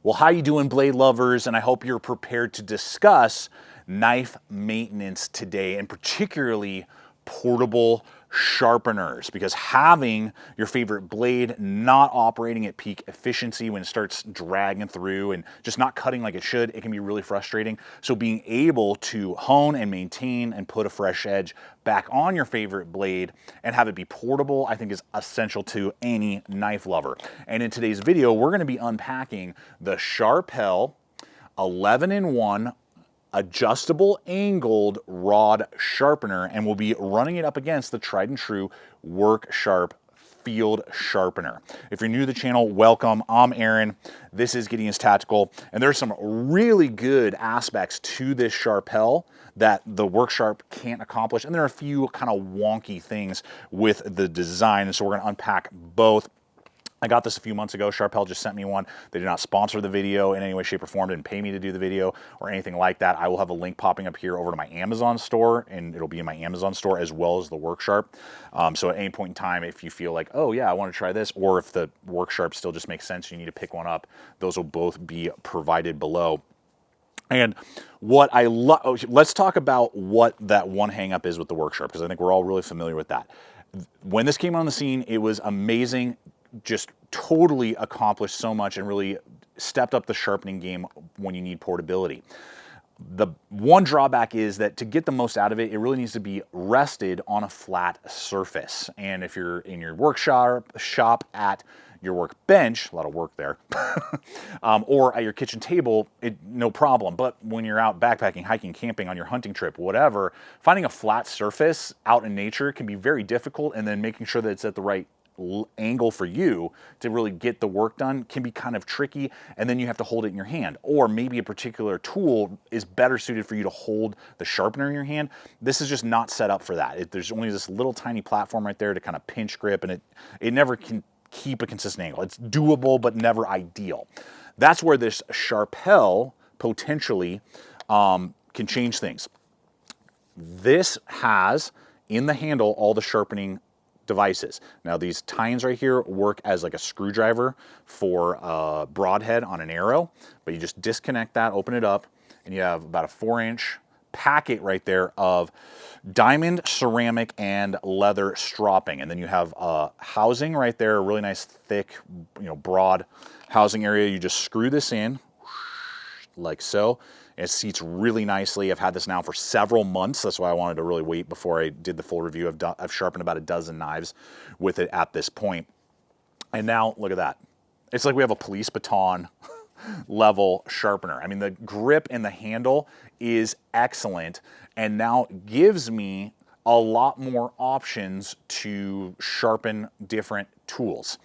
Well, how you doing, blade lovers? And I hope you're prepared to discuss knife maintenance today, and particularly portable sharpeners, because having your favorite blade not operating at peak efficiency when it starts dragging through and just not cutting like it should, it can be really frustrating. So being able to hone and maintain and put a fresh edge back on your favorite blade and have it be portable, I think is essential to any knife lover. And in today's video, we're going to be unpacking the SHARPAL 11-in-1 adjustable angled rod sharpener, and we'll be running it up against the tried and true WORKSHARP field sharpener. If you're new to the channel, welcome. I'm Aaron. This is Gideonstactical, and there's some really good aspects to this SHARPAL that the WORKSHARP can't accomplish, and there are a few kind of wonky things with the design, and so we're going to unpack both. I got this a few months ago. SHARPAL just sent me one. They did not sponsor the video in any way, shape, or form, didn't pay me to do the video or anything like that. I will have a link popping up here over to my Amazon store, and it'll be in my Amazon store as well as the WORKSHARP. So at any point in time, if you feel like, oh yeah, I want to try this, or if the WORKSHARP still just makes sense, you need to pick one up, those will both be provided below. And what I love, let's talk about what that one hang up is with the WORKSHARP, because I think we're all really familiar with that. When this came on the scene, it was amazing. Just totally accomplished so much and really stepped up the sharpening game when you need portability. The one drawback is that to get the most out of it, it really needs to be rested on a flat surface. And if you're in your workshop shop at your workbench, a lot of work there, or at your kitchen table, no problem. But when you're out backpacking, hiking, camping, on your hunting trip, whatever, finding a flat surface out in nature can be very difficult, and then making sure that it's at the right angle for you to really get the work done can be kind of tricky, and then you have to hold it in your hand. Or maybe a particular tool is better suited for you to hold the sharpener in your hand. This is just not set up for that. There's only this little tiny platform right there to kind of pinch grip, and it never can keep a consistent angle. It's doable, but never ideal. That's where this SHARPAL potentially can change things. This has in the handle all the sharpening devices. Now these tines right here work as like a screwdriver for a broadhead on an arrow, but you just disconnect that, open it up, and you have about a 4-inch packet right there of diamond, ceramic, and leather stropping. And then you have a housing right there, a really nice thick, broad housing area. You just screw this in like so. It seats really nicely. I've had this now for several months. That's why I wanted to really wait before I did the full review. I've sharpened about a dozen knives with it at this point. And now look at that. It's like we have a police baton level sharpener. I mean, the grip and the handle is excellent, and now gives me a lot more options to sharpen different tools.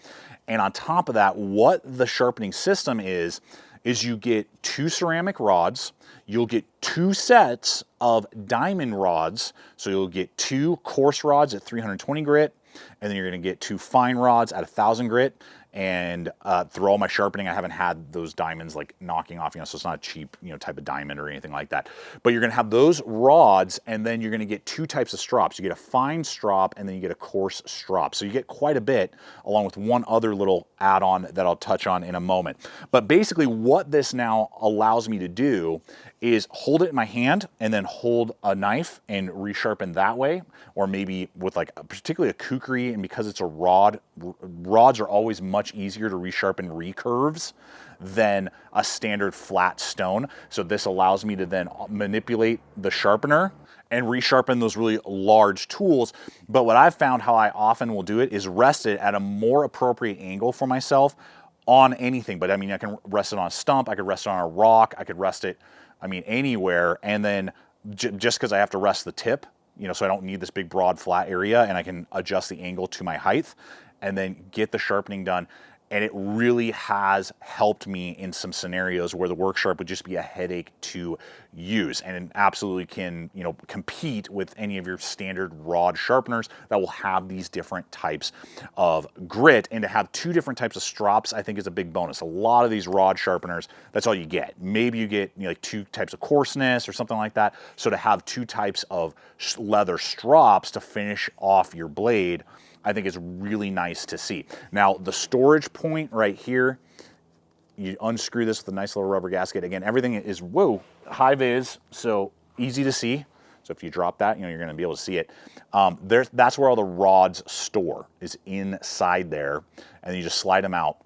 And on top of that, what the sharpening system is you get 2 ceramic rods, you'll get 2 sets of diamond rods, so you'll get 2 coarse rods at 320 grit, and then you're going to get 2 fine rods at 1000 grit. And through all my sharpening, I haven't had those diamonds like knocking off, so it's not a cheap, type of diamond or anything like that. But you're gonna have those rods, and then you're gonna get 2 types of strops. You get a fine strop, and then you get a coarse strop. So you get quite a bit, along with one other little add-on that I'll touch on in a moment. But basically what this now allows me to do is hold it in my hand and then hold a knife and resharpen that way, or maybe with like particularly a kukri, and because it's a rod, rods are always much easier to resharpen recurves than a standard flat stone. So this allows me to then manipulate the sharpener and resharpen those really large tools. But what I've found how I often will do it is rest it at a more appropriate angle for myself on anything. But I mean, I can rest it on a stump, I could rest it on a rock, I could rest it, anywhere. And then just because I have to rest the tip, so I don't need this big broad flat area, and I can adjust the angle to my height and then get the sharpening done. And it really has helped me in some scenarios where the WORKSHARP would just be a headache to use, and it absolutely can, compete with any of your standard rod sharpeners that will have these different types of grit. And to have 2 different types of strops, I think is a big bonus. A lot of these rod sharpeners, that's all you get. Maybe you get like 2 types of coarseness or something like that. So to have 2 types of leather strops to finish off your blade, I think is really nice to see. Now, the storage point right here you unscrew this with a nice little rubber gasket. Again, everything is, whoa, high vis, so easy to see. So if you drop that, you're going to be able to see it. That's where all the rods store, is inside there, and you just slide them out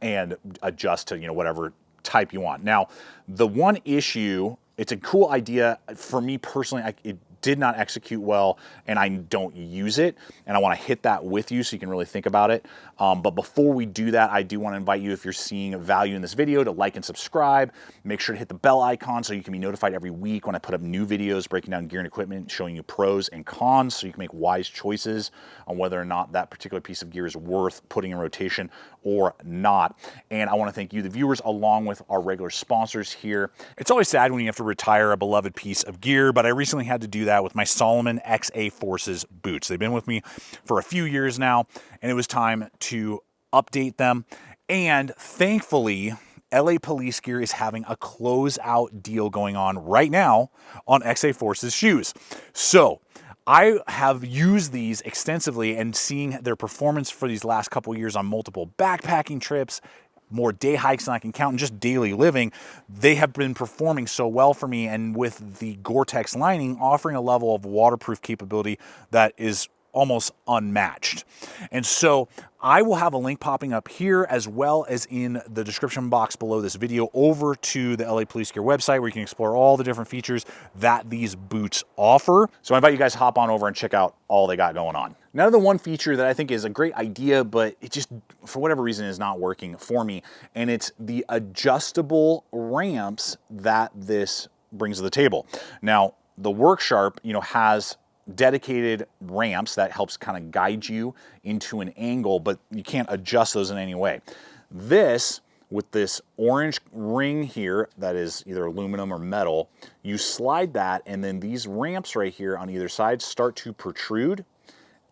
and adjust to whatever type you want. Now, the one issue, it's a cool idea for me personally. It did not execute well, and I don't use it, and I want to hit that with you so you can really think about it. But before we do that, I do want to invite you, if you're seeing value in this video, to like and subscribe. Make sure to hit the bell icon so you can be notified every week when I put up new videos breaking down gear and equipment, showing you pros and cons so you can make wise choices on whether or not that particular piece of gear is worth putting in rotation or not. And I want to thank you, the viewers, along with our regular sponsors here. It's always sad when you have to retire a beloved piece of gear, but I recently had to do that with my Salomon XA Forces boots. They've been with me for a few years now, and it was time to update them. And thankfully, LA Police Gear is having a closeout deal going on right now on XA Forces shoes. So I have used these extensively, and seeing their performance for these last couple of years on multiple backpacking trips, more day hikes than I can count, and just daily living, they have been performing so well for me. And with the Gore-Tex lining offering a level of waterproof capability that is almost unmatched. And so I will have a link popping up here, as well as in the description box below this video, over to the LA Police Gear website, where you can explore all the different features that these boots offer. So I invite you guys to hop on over and check out all they got going on. Now, the one feature that I think is a great idea, but it just, for whatever reason, is not working for me, and it's the adjustable ramps that this brings to the table. Now, the WORKSHARP, has dedicated ramps that helps kind of guide you into an angle, but you can't adjust those in any way. This, with this orange ring here that is either aluminum or metal, you slide that, and then these ramps right here on either side start to protrude,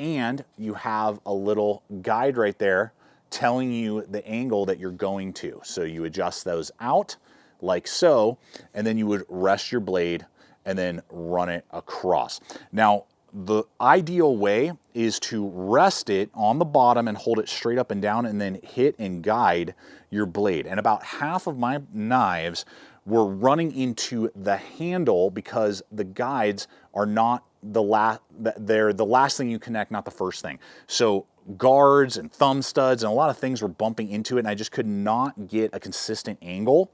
and you have a little guide right there telling you the angle that you're going to. So you adjust those out like so, and then you would rest your blade and then run it across. Now, the ideal way is to rest it on the bottom and hold it straight up and down, and then hit and guide your blade. And about half of my knives were running into the handle because the guides are not they're the last thing you connect, not the first thing. So guards and thumb studs and a lot of things were bumping into it, and I just could not get a consistent angle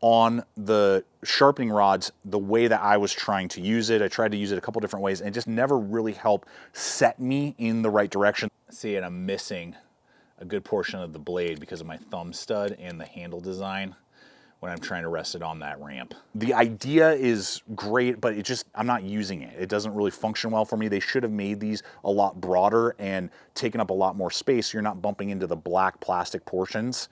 on the sharpening rods the way that I was trying to use it. I tried to use it a couple different ways, and it just never really helped set me in the right direction. See, and I'm missing a good portion of the blade because of my thumb stud and the handle design when I'm trying to rest it on that ramp. The idea is great, but I'm not using it. It doesn't really function well for me. They should have made these a lot broader and taken up a lot more space so you're not bumping into the black plastic portions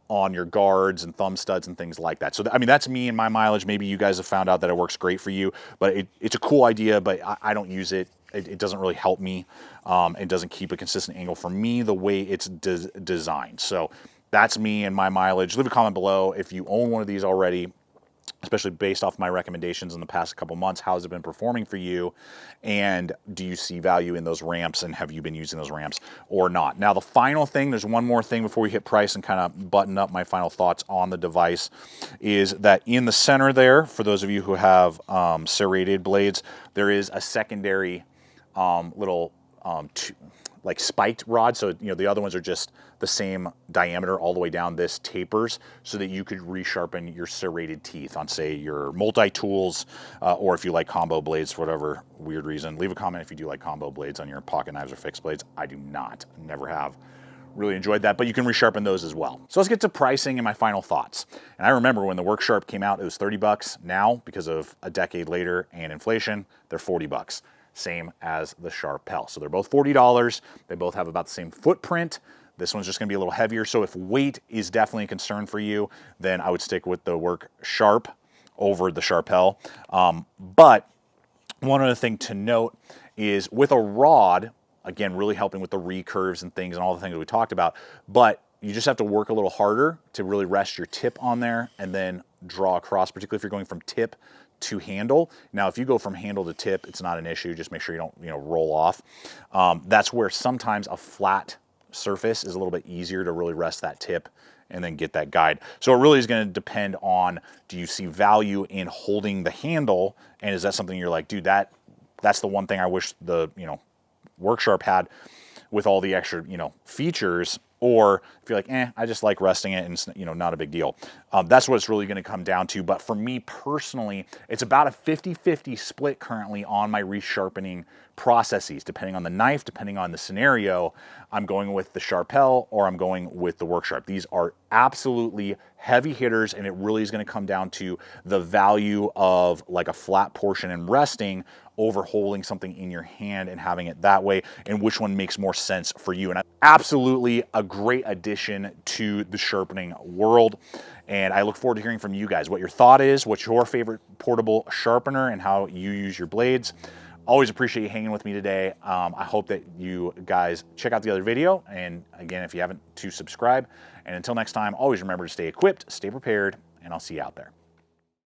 on your guards and thumb studs and things like that. So, I mean, that's me and my mileage. Maybe you guys have found out that it works great for you, but it's a cool idea, but I don't use it. It doesn't really help me. It doesn't keep a consistent angle for me the way it's designed. So that's me and my mileage. Leave a comment below if you own one of these already, especially based off my recommendations in the past couple months. How has it been performing for you? And do you see value in those ramps, and have you been using those ramps or not? Now, the final thing, there's one more thing before we hit price and kind of button up my final thoughts on the device, is that in the center there, for those of you who have serrated blades, there is a secondary little like spiked rod. So, the other ones are just the same diameter all the way down. This tapers so that you could resharpen your serrated teeth on, say, your multi-tools, or if you like combo blades for whatever weird reason. Leave a comment if you do like combo blades on your pocket knives or fixed blades. I do not, never have. Really enjoyed that, but you can resharpen those as well. So let's get to pricing and my final thoughts. And I remember when the WORKSHARP came out, it was 30 bucks. Now, because of a decade later and inflation, they're 40 bucks. Same as the SHARPAL. So they're both $40. They both have about the same footprint. This one's just gonna be a little heavier. So if weight is definitely a concern for you, then I would stick with the WORKSHARP over the SHARPAL. But one other thing to note is with a rod, again, really helping with the recurves and things and all the things that we talked about, but you just have to work a little harder to really rest your tip on there and then draw across, particularly if you're going from tip to handle. Now, if you go from handle to tip, it's not an issue. Just make sure you don't, roll off. That's where sometimes a flat surface is a little bit easier to really rest that tip and then get that guide. So it really is going to depend on, do you see value in holding the handle, and is that something you're like, dude, that's the one thing I wish the, you know, WorkSharp had with all the extra, you know, features, or if you're like, I just like resting it and it's, you know, not a big deal. That's what it's really going to come down to. But for me personally, it's about a 50-50 split currently on my resharpening processes. Depending on the knife, depending on the scenario, I'm going with the SHARPAL or I'm going with the WorkSharp. These are absolutely heavy hitters, and it really is going to come down to the value of like a flat portion and resting over holding something in your hand and having it that way, and which one makes more sense for you. And absolutely a great addition to the sharpening world. And I look forward to hearing from you guys what your thought is, what's your favorite portable sharpener, and how you use your blades. Always appreciate you hanging with me today. I hope that you guys check out the other video. And again, if you haven't, to subscribe. And until next time, always remember to stay equipped, stay prepared, and I'll see you out there.